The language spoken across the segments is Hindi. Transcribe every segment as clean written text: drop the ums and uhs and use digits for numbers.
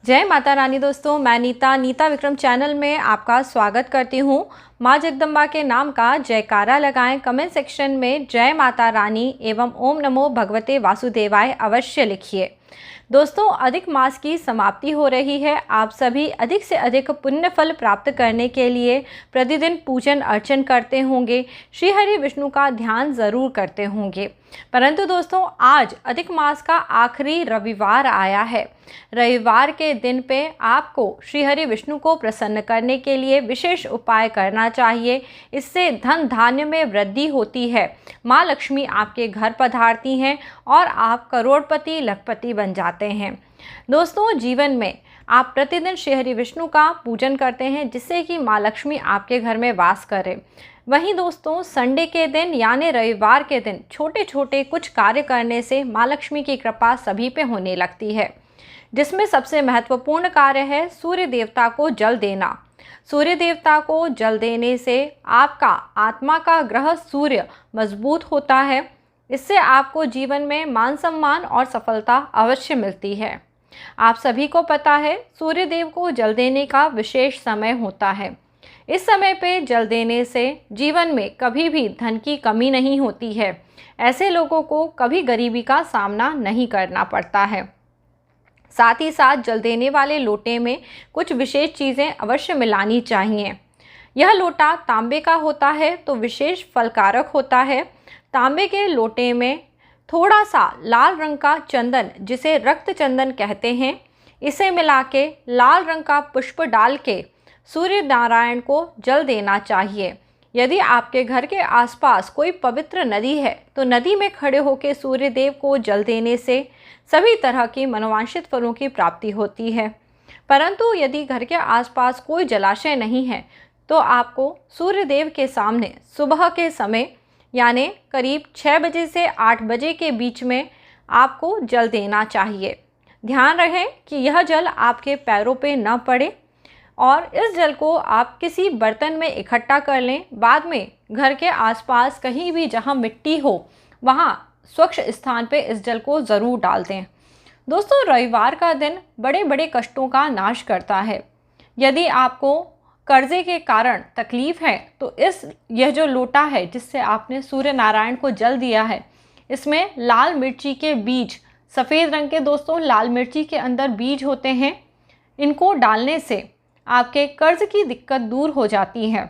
जय माता रानी दोस्तों, मैं नीता विक्रम चैनल में आपका स्वागत करती हूँ। माँ जगदम्बा के नाम का जयकारा लगाएं। कमेंट सेक्शन में जय माता रानी एवं ओम नमो भगवते वासुदेवाय अवश्य लिखिए। दोस्तों, अधिक मास की समाप्ति हो रही है। आप सभी अधिक से अधिक पुण्य फल प्राप्त करने के लिए प्रतिदिन पूजन अर्चन करते होंगे, श्री हरि विष्णु का ध्यान ज़रूर करते होंगे। परंतु दोस्तों, आज अधिक मास का आखिरी रविवार आया है। रविवार के दिन पे आपको श्री हरि विष्णु को प्रसन्न करने के लिए विशेष उपाय करना चाहिए। इससे धन धान्य में वृद्धि होती है, माँ लक्ष्मी आपके घर पधारती हैं और आप करोड़पति लखपति बन जाते हैं। दोस्तों, जीवन में आप प्रतिदिन श्री हरि विष्णु का पूजन करते हैं, जिससे कि माँ लक्ष्मी आपके घर में वास करे। वहीं दोस्तों, संडे के दिन यानी रविवार के दिन छोटे छोटे कुछ कार्य करने से माँ लक्ष्मी की कृपा सभी पे होने लगती है, जिसमें सबसे महत्वपूर्ण कार्य है सूर्य देवता को जल देना। सूर्य देवता को जल देने से आपका आत्मा का ग्रह सूर्य मजबूत होता है। इससे आपको जीवन में मान सम्मान और सफलता अवश्य मिलती है। आप सभी को पता है, सूर्य देव को जल देने का विशेष समय होता है। इस समय पे जल देने से जीवन में कभी भी धन की कमी नहीं होती है। ऐसे लोगों को कभी गरीबी का सामना नहीं करना पड़ता है। साथ ही साथ जल देने वाले लोटे में कुछ विशेष चीज़ें अवश्य मिलानी चाहिए। यह लोटा तांबे का होता है तो विशेष फलकारक होता है। तांबे के लोटे में थोड़ा सा लाल रंग का चंदन, जिसे रक्त चंदन कहते हैं, इसे मिला के लाल रंग का पुष्प डाल के सूर्य नारायण को जल देना चाहिए। यदि आपके घर के आसपास कोई पवित्र नदी है तो नदी में खड़े होकर सूर्य देव को जल देने से सभी तरह की मनोवांछित फलों की प्राप्ति होती है। परंतु यदि घर के आसपास कोई जलाशय नहीं है तो आपको सूर्य देव के सामने सुबह के समय यानी करीब 6 बजे से 8 बजे के बीच में आपको जल देना चाहिए। ध्यान रहे कि यह जल आपके पैरों पे न पड़े और इस जल को आप किसी बर्तन में इकट्ठा कर लें। बाद में घर के आसपास कहीं भी जहां मिट्टी हो वहां स्वच्छ स्थान पे इस जल को ज़रूर डाल दें। दोस्तों, रविवार का दिन बड़े बड़े कष्टों का नाश करता है। यदि आपको कर्जे के कारण तकलीफ़ है तो यह जो लोटा है जिससे आपने सूर्य नारायण को जल दिया है, इसमें लाल मिर्ची के बीज, सफ़ेद रंग के दोस्तों लाल मिर्ची के अंदर बीज होते हैं, इनको डालने से आपके कर्ज की दिक्कत दूर हो जाती है।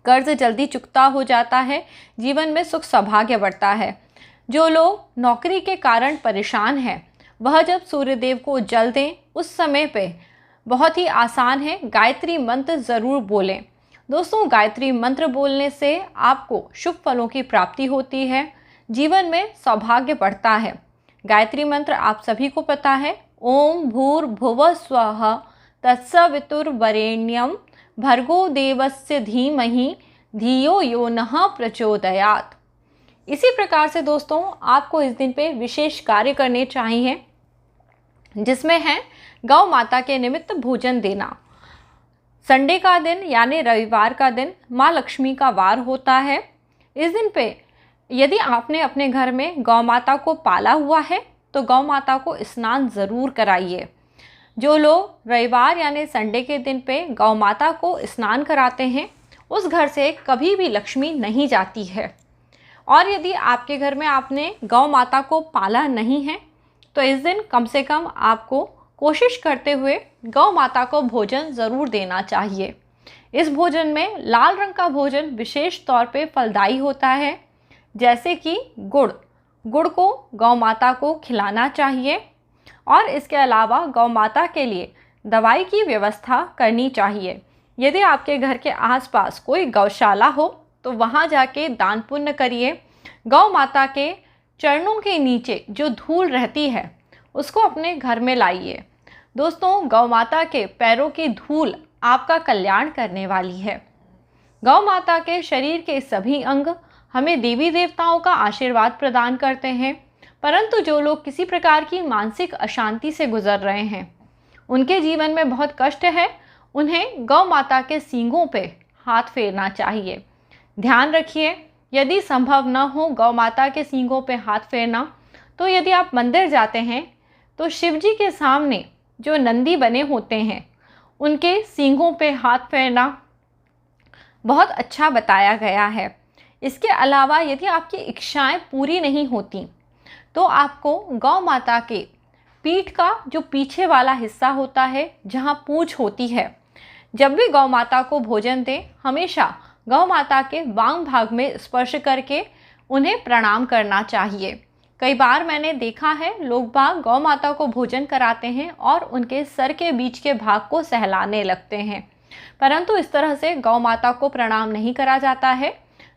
कर्ज जल्दी चुकता हो जाता है, जीवन में सुख सौभाग्य बढ़ता है। जो लोग नौकरी के कारण परेशान हैं, वह जब सूर्यदेव को जल दें उस समय पे बहुत ही आसान है, गायत्री मंत्र ज़रूर बोलें। दोस्तों, गायत्री मंत्र बोलने से आपको शुभ फलों की प्राप्ति होती है, जीवन में सौभाग्य बढ़ता है। गायत्री मंत्र आप सभी को पता है, ओम भूर्भुवः स्वः तत्सवितुर्वरेण्यं भर्गो देवस्य धीमहि धियो यो नः प्रचोदयात्। इसी प्रकार से दोस्तों, आपको इस दिन पे विशेष कार्य करने चाहिए, जिसमें है गौ माता के निमित्त भोजन देना। संडे का दिन यानी रविवार का दिन माँ लक्ष्मी का वार होता है। इस दिन पे यदि आपने अपने घर में गौ माता को पाला हुआ है तो गौ माता को स्नान ज़रूर कराइए। जो लोग रविवार यानी संडे के दिन पे गौ माता को स्नान कराते हैं, उस घर से कभी भी लक्ष्मी नहीं जाती है। और यदि आपके घर में आपने गौ माता को पाला नहीं है तो इस दिन कम से कम आपको कोशिश करते हुए गौ माता को भोजन ज़रूर देना चाहिए। इस भोजन में लाल रंग का भोजन विशेष तौर पे फलदायी होता है, जैसे कि गुड़ को गौ माता को खिलाना चाहिए। और इसके अलावा गौ माता के लिए दवाई की व्यवस्था करनी चाहिए। यदि आपके घर के आसपास कोई गौशाला हो तो वहां जाके दान पुण्य करिए। गौ माता के चरणों के नीचे जो धूल रहती है उसको अपने घर में लाइए। दोस्तों, गौ माता के पैरों की धूल आपका कल्याण करने वाली है। गौ माता के शरीर के सभी अंग हमें देवी देवताओं का आशीर्वाद प्रदान करते हैं। परंतु जो लोग किसी प्रकार की मानसिक अशांति से गुजर रहे हैं, उनके जीवन में बहुत कष्ट है, उन्हें गौ माता के सींगों पे हाथ फेरना चाहिए। ध्यान रखिए, यदि संभव न हो गौ माता के सींगों पे हाथ फेरना, तो यदि आप मंदिर जाते हैं तो शिव जी के सामने जो नंदी बने होते हैं उनके सींगों पे हाथ फेरना बहुत अच्छा बताया गया है। इसके अलावा यदि आपकी इच्छाएं पूरी नहीं होती तो आपको गौ माता के पीठ का जो पीछे वाला हिस्सा होता है, जहाँ पूंछ होती है, जब भी गौ माता को भोजन दें हमेशा गौ माता के वाम भाग में स्पर्श करके उन्हें प्रणाम करना चाहिए। कई बार मैंने देखा है लोग बाग गौ माता को भोजन कराते हैं और उनके सर के बीच के भाग को सहलाने लगते हैं, परंतु इस तरह से गौ माता को प्रणाम नहीं करा जाता है।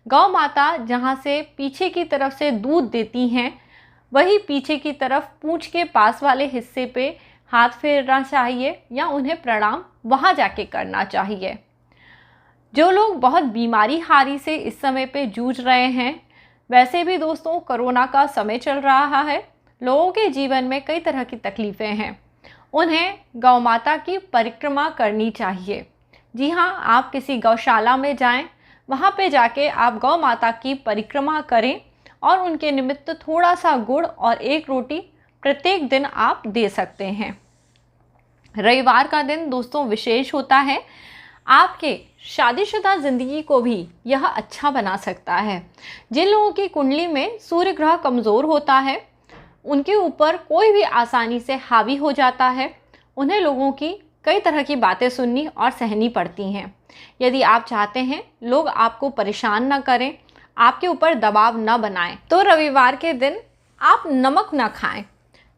गौ माता जहाँ से पीछे की तरफ से दूध देती हैं, वही पीछे की तरफ पूंछ के पास वाले हिस्से पे हाथ फेरना चाहिए या उन्हें प्रणाम वहाँ जाके करना चाहिए। जो लोग बहुत बीमारी हारी से इस समय पे जूझ रहे हैं, वैसे भी दोस्तों कोरोना का समय चल रहा है, लोगों के जीवन में कई तरह की तकलीफ़ें हैं, उन्हें गौ माता की परिक्रमा करनी चाहिए। जी हाँ, आप किसी गौशाला में जाएं, वहाँ पे जाके आप गौ माता की परिक्रमा करें और उनके निमित्त थोड़ा सा गुड़ और एक रोटी प्रत्येक दिन आप दे सकते हैं। रविवार का दिन दोस्तों विशेष होता है, आपके शादीशुदा ज़िंदगी को भी यह अच्छा बना सकता है। जिन लोगों की कुंडली में सूर्य ग्रह कमज़ोर होता है, उनके ऊपर कोई भी आसानी से हावी हो जाता है, उन्हें लोगों की कई तरह की बातें सुननी और सहनी पड़ती हैं। यदि आप चाहते हैं लोग आपको परेशान न करें, आपके ऊपर दबाव न बनाएं, तो रविवार के दिन आप नमक न खाएं।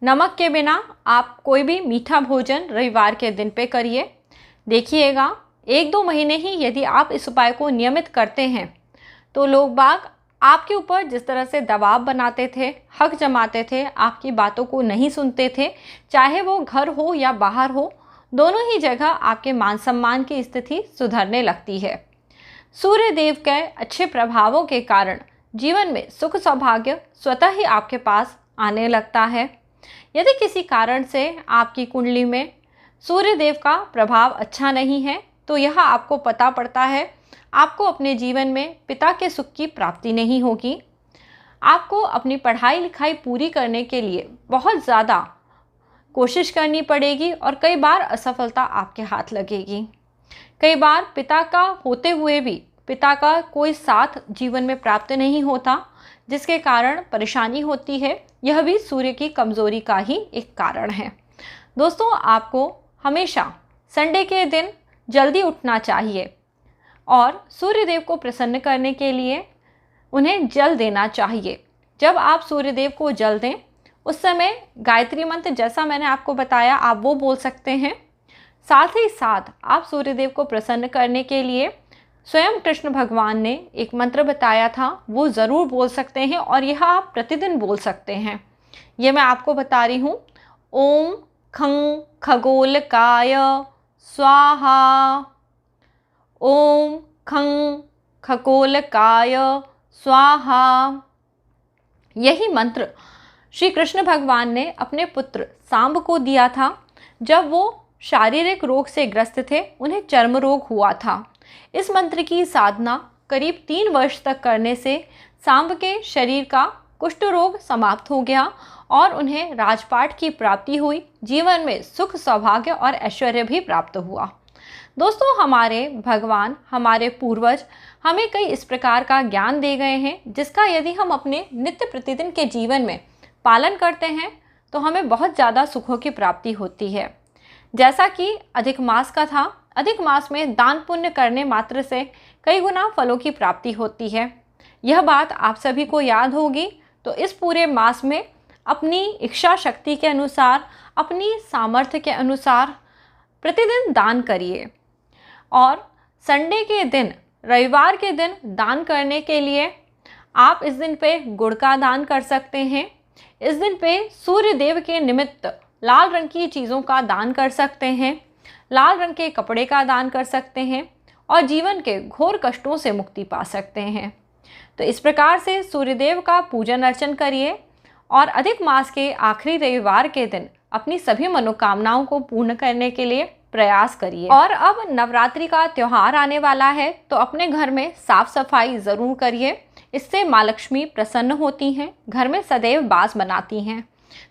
नमक के बिना आप कोई भी मीठा भोजन रविवार के दिन पे करिए। देखिएगा 1-2 महीने ही यदि आप इस उपाय को नियमित करते हैं तो लोग बाग आपके ऊपर जिस तरह से दबाव बनाते थे, हक जमाते थे, आपकी बातों को नहीं सुनते थे, चाहे वो घर हो या बाहर हो, दोनों ही जगह आपके मान सम्मान की स्थिति सुधरने लगती है। सूर्य देव के अच्छे प्रभावों के कारण जीवन में सुख सौभाग्य स्वतः ही आपके पास आने लगता है। यदि किसी कारण से आपकी कुंडली में सूर्य देव का प्रभाव अच्छा नहीं है तो यह आपको पता पड़ता है, आपको अपने जीवन में पिता के सुख की प्राप्ति नहीं होगी। आपको अपनी पढ़ाई लिखाई पूरी करने के लिए बहुत ज़्यादा कोशिश करनी पड़ेगी और कई बार असफलता आपके हाथ लगेगी। कई बार पिता का होते हुए भी पिता का कोई साथ जीवन में प्राप्त नहीं होता, जिसके कारण परेशानी होती है। यह भी सूर्य की कमज़ोरी का ही एक कारण है। दोस्तों, आपको हमेशा संडे के दिन जल्दी उठना चाहिए और सूर्य देव को प्रसन्न करने के लिए उन्हें जल देना चाहिए। जब आप सूर्य देव को जल दें उस समय गायत्री मंत्र जैसा मैंने आपको बताया आप वो बोल सकते हैं। साथ ही साथ आप सूर्य देव को प्रसन्न करने के लिए स्वयं कृष्ण भगवान ने एक मंत्र बताया था, वो ज़रूर बोल सकते हैं और यह आप प्रतिदिन बोल सकते हैं। ये मैं आपको बता रही हूँ। ओम खं खगोलकाय स्वाहा, ओम खं खगोलकाय स्वाहा। यही मंत्र श्री कृष्ण भगवान ने अपने पुत्र सांब को दिया था जब वो शारीरिक रोग से ग्रस्त थे, उन्हें चर्म रोग हुआ था। इस मंत्र की साधना करीब 3 वर्ष तक करने से सांब के शरीर का कुष्ठ रोग समाप्त हो गया और उन्हें राजपाट की प्राप्ति हुई। जीवन में सुख सौभाग्य और ऐश्वर्य भी प्राप्त हुआ। दोस्तों, हमारे भगवान, हमारे पूर्वज हमें कई इस प्रकार का ज्ञान दे गए हैं जिसका यदि हम अपने नित्य प्रतिदिन के जीवन में पालन करते हैं तो हमें बहुत ज़्यादा सुखों की प्राप्ति होती है। जैसा कि अधिक मास का था, अधिक मास में दान पुण्य करने मात्र से कई गुना फलों की प्राप्ति होती है। यह बात आप सभी को याद होगी। तो इस पूरे मास में अपनी इच्छा शक्ति के अनुसार, अपनी सामर्थ्य के अनुसार प्रतिदिन दान करिए। और संडे के दिन, रविवार के दिन दान करने के लिए आप इस दिन पे गुड़ का दान कर सकते हैं। इस दिन पे सूर्य देव के निमित्त लाल रंग की चीज़ों का दान कर सकते हैं, लाल रंग के कपड़े का दान कर सकते हैं और जीवन के घोर कष्टों से मुक्ति पा सकते हैं। तो इस प्रकार से सूर्यदेव का पूजन अर्चन करिए और अधिक मास के आखिरी रविवार के दिन अपनी सभी मनोकामनाओं को पूर्ण करने के लिए प्रयास करिए। और अब नवरात्रि का त्यौहार आने वाला है तो अपने घर में साफ सफाई ज़रूर करिए। इससे माँ लक्ष्मी प्रसन्न होती हैं, घर में सदैव वास बनाती हैं।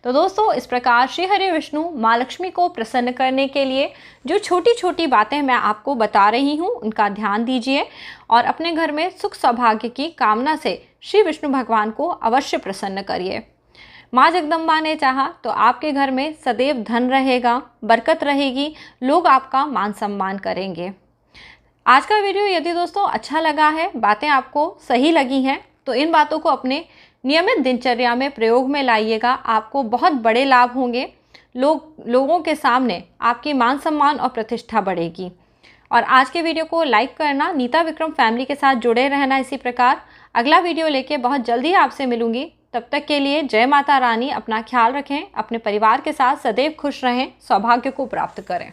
तो दोस्तों, इस प्रकार श्री हरि विष्णु माँ लक्ष्मी को प्रसन्न करने के लिए जो छोटी छोटी बातें मैं आपको बता रही हूँ उनका ध्यान दीजिए और अपने घर में सुख सौभाग्य की कामना से श्री विष्णु भगवान को अवश्य प्रसन्न करिए। माँ जगदम्बा ने चाहा तो आपके घर में सदैव धन रहेगा, बरकत रहेगी, लोग आपका मान सम्मान करेंगे। आज का वीडियो यदि दोस्तों अच्छा लगा है, बातें आपको सही लगी हैं, तो इन बातों को अपने नियमित दिनचर्या में प्रयोग में लाइएगा। आपको बहुत बड़े लाभ होंगे। लोगों के सामने आपकी मान सम्मान और प्रतिष्ठा बढ़ेगी। और आज के वीडियो को लाइक करना, नीता विक्रम फैमिली के साथ जुड़े रहना। इसी प्रकार अगला वीडियो लेके बहुत जल्दी आपसे मिलूंगी। तब तक के लिए जय माता रानी। अपना ख्याल रखें, अपने परिवार के साथ सदैव खुश रहें, सौभाग्य को प्राप्त करें।